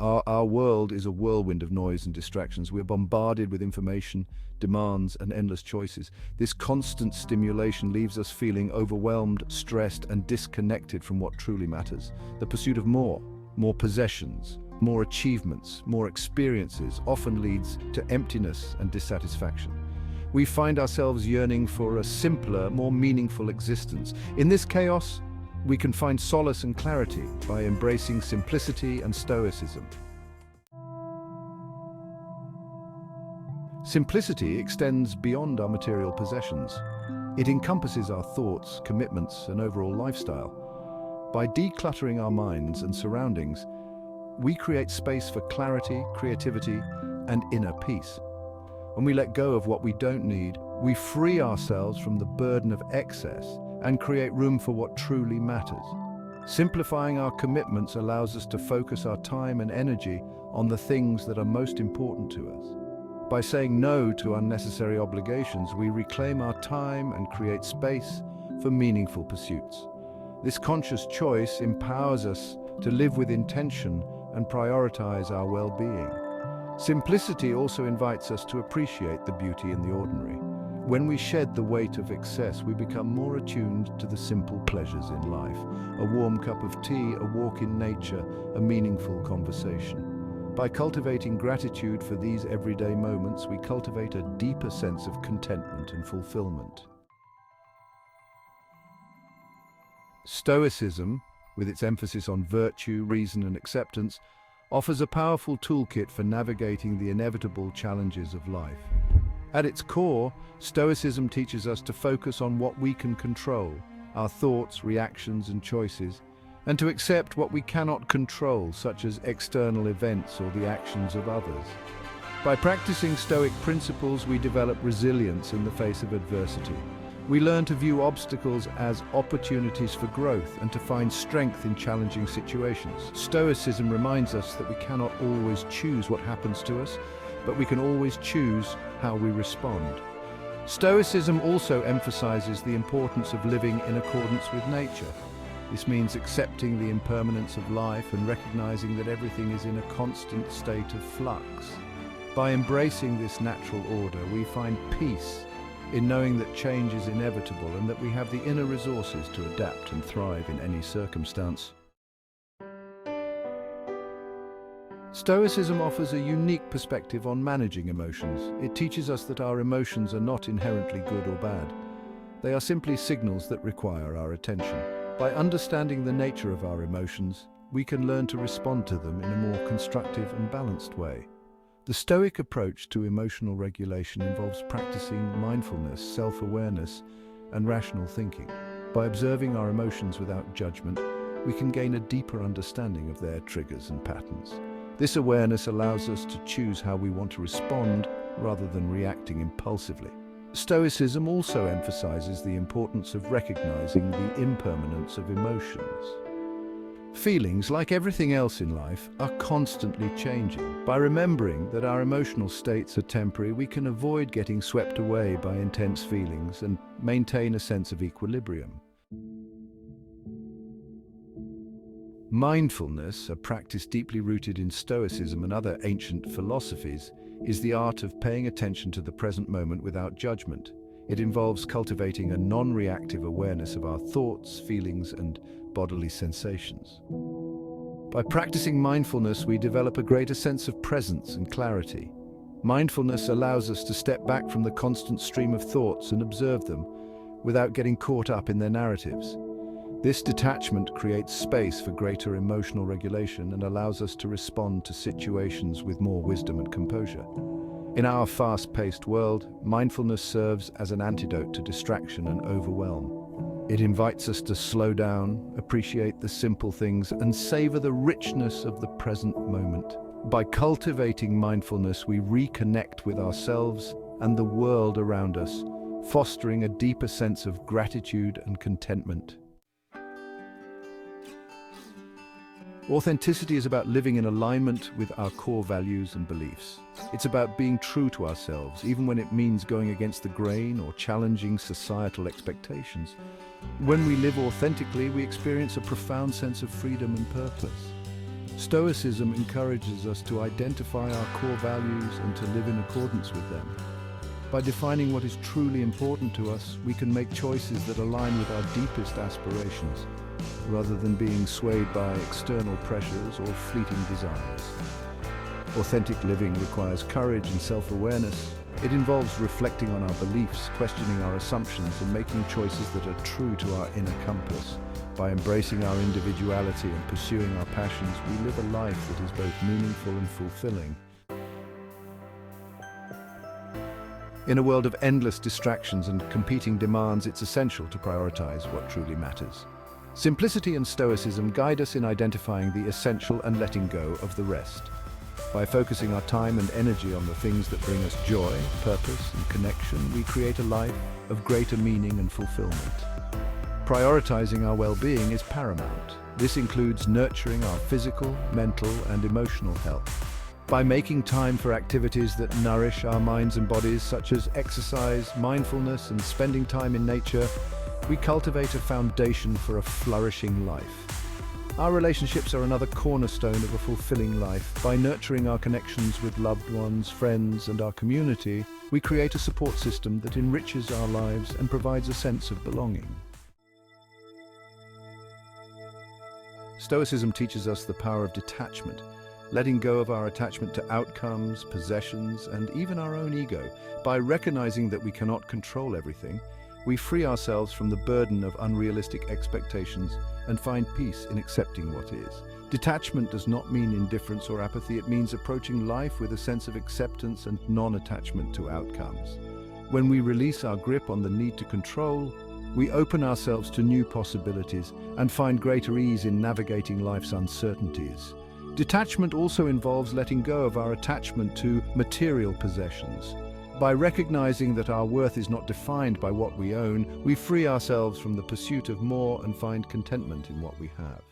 Our world is a whirlwind of noise and distractions. We're bombarded with information, demands, and endless choices. This constant stimulation leaves us feeling overwhelmed, stressed, and disconnected from what truly matters. The pursuit of more possessions, more achievements, more experiences often leads to emptiness and dissatisfaction. We find ourselves yearning for a simpler, more meaningful existence. In this chaos, we can find solace and clarity by embracing simplicity and stoicism. Simplicity extends beyond our material possessions. It encompasses our thoughts, commitments, and overall lifestyle. By decluttering our minds and surroundings, we create space for clarity, creativity, and inner peace. When we let go of what we don't need, we free ourselves from the burden of excess and create room for what truly matters. Simplifying our commitments allows us to focus our time and energy on the things that are most important to us. By saying no to unnecessary obligations, we reclaim our time and create space for meaningful pursuits. This conscious choice empowers us to live with intention and prioritize our well-being. Simplicity also invites us to appreciate the beauty in the ordinary. When we shed the weight of excess, we become more attuned to the simple pleasures in life. A warm cup of tea, a walk in nature, a meaningful conversation. By cultivating gratitude for these everyday moments, we cultivate a deeper sense of contentment and fulfillment. Stoicism, with its emphasis on virtue, reason, and acceptance, offers a powerful toolkit for navigating the inevitable challenges of life. At its core, Stoicism teaches us to focus on what we can control, our thoughts, reactions, and choices, and to accept what we cannot control, such as external events or the actions of others. By practicing Stoic principles, we develop resilience in the face of adversity. We learn to view obstacles as opportunities for growth and to find strength in challenging situations. Stoicism reminds us that we cannot always choose what happens to us, but we can always choose how we respond. Stoicism also emphasizes the importance of living in accordance with nature. This means accepting the impermanence of life and recognizing that everything is in a constant state of flux. By embracing this natural order, we find peace in knowing that change is inevitable and that we have the inner resources to adapt and thrive in any circumstance. Stoicism offers a unique perspective on managing emotions. It teaches us that our emotions are not inherently good or bad. They are simply signals that require our attention. By understanding the nature of our emotions, we can learn to respond to them in a more constructive and balanced way. The Stoic approach to emotional regulation involves practicing mindfulness, self-awareness, and rational thinking. By observing our emotions without judgment, we can gain a deeper understanding of their triggers and patterns. This awareness allows us to choose how we want to respond rather than reacting impulsively. Stoicism also emphasizes the importance of recognizing the impermanence of emotions. Feelings, like everything else in life, are constantly changing. By remembering that our emotional states are temporary, we can avoid getting swept away by intense feelings and maintain a sense of equilibrium. Mindfulness, a practice deeply rooted in Stoicism and other ancient philosophies, is the art of paying attention to the present moment without judgment. It involves cultivating a non-reactive awareness of our thoughts, feelings, and bodily sensations. By practicing mindfulness, we develop a greater sense of presence and clarity. Mindfulness allows us to step back from the constant stream of thoughts and observe them without getting caught up in their narratives. This detachment creates space for greater emotional regulation and allows us to respond to situations with more wisdom and composure. In our fast-paced world, mindfulness serves as an antidote to distraction and overwhelm. It invites us to slow down, appreciate the simple things, and savor the richness of the present moment. By cultivating mindfulness, we reconnect with ourselves and the world around us, fostering a deeper sense of gratitude and contentment. Authenticity is about living in alignment with our core values and beliefs. It's about being true to ourselves, even when it means going against the grain or challenging societal expectations. When we live authentically, we experience a profound sense of freedom and purpose. Stoicism encourages us to identify our core values and to live in accordance with them. By defining what is truly important to us, we can make choices that align with our deepest aspirations, rather than being swayed by external pressures or fleeting desires. Authentic living requires courage and self-awareness. It involves reflecting on our beliefs, questioning our assumptions, and making choices that are true to our inner compass. By embracing our individuality and pursuing our passions, we live a life that is both meaningful and fulfilling. In a world of endless distractions and competing demands, it's essential to prioritize what truly matters. Simplicity and Stoicism guide us in identifying the essential and letting go of the rest. By focusing our time and energy on the things that bring us joy, purpose, and connection, we create a life of greater meaning and fulfillment. Prioritizing our well-being is paramount. This includes nurturing our physical, mental, and emotional health. By making time for activities that nourish our minds and bodies, such as exercise, mindfulness, and spending time in nature, we cultivate a foundation for a flourishing life. Our relationships are another cornerstone of a fulfilling life. By nurturing our connections with loved ones, friends, and our community, we create a support system that enriches our lives and provides a sense of belonging. Stoicism teaches us the power of detachment, letting go of our attachment to outcomes, possessions, and even our own ego. By recognizing that we cannot control everything, we free ourselves from the burden of unrealistic expectations and find peace in accepting what is. Detachment does not mean indifference or apathy. It means approaching life with a sense of acceptance and non-attachment to outcomes. When we release our grip on the need to control, we open ourselves to new possibilities and find greater ease in navigating life's uncertainties. Detachment also involves letting go of our attachment to material possessions. By recognizing that our worth is not defined by what we own, we free ourselves from the pursuit of more and find contentment in what we have.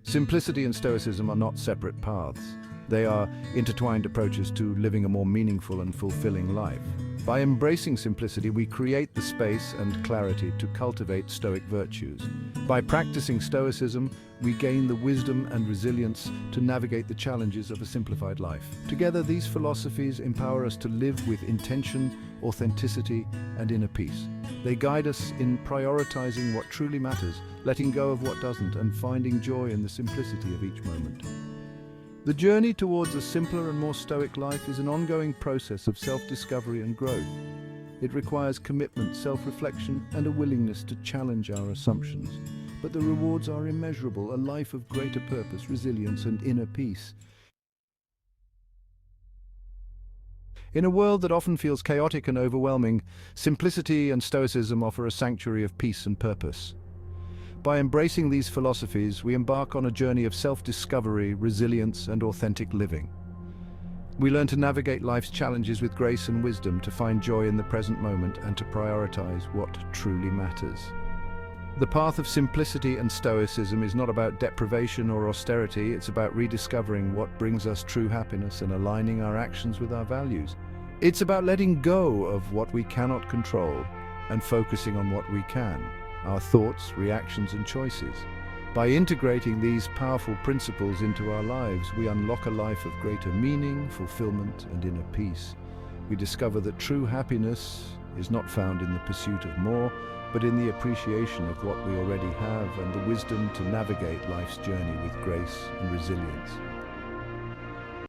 Simplicity and Stoicism are not separate paths. They are intertwined approaches to living a more meaningful and fulfilling life. By embracing simplicity, we create the space and clarity to cultivate Stoic virtues. By practicing Stoicism, we gain the wisdom and resilience to navigate the challenges of a simplified life. Together, these philosophies empower us to live with intention, authenticity, and inner peace. They guide us in prioritizing what truly matters, letting go of what doesn't, and finding joy in the simplicity of each moment. The journey towards a simpler and more stoic life is an ongoing process of self-discovery and growth. It requires commitment, self-reflection, and a willingness to challenge our assumptions. But the rewards are immeasurable, a life of greater purpose, resilience, and inner peace. In a world that often feels chaotic and overwhelming, simplicity and Stoicism offer a sanctuary of peace and purpose. By embracing these philosophies, we embark on a journey of self-discovery, resilience, and authentic living. We learn to navigate life's challenges with grace and wisdom, to find joy in the present moment, and to prioritize what truly matters. The path of simplicity and Stoicism is not about deprivation or austerity. It's about rediscovering what brings us true happiness and aligning our actions with our values. It's about letting go of what we cannot control and focusing on what we can. Our thoughts, reactions, and choices. By integrating these powerful principles into our lives, we unlock a life of greater meaning, fulfillment, and inner peace. We discover that true happiness is not found in the pursuit of more, but in the appreciation of what we already have and the wisdom to navigate life's journey with grace and resilience.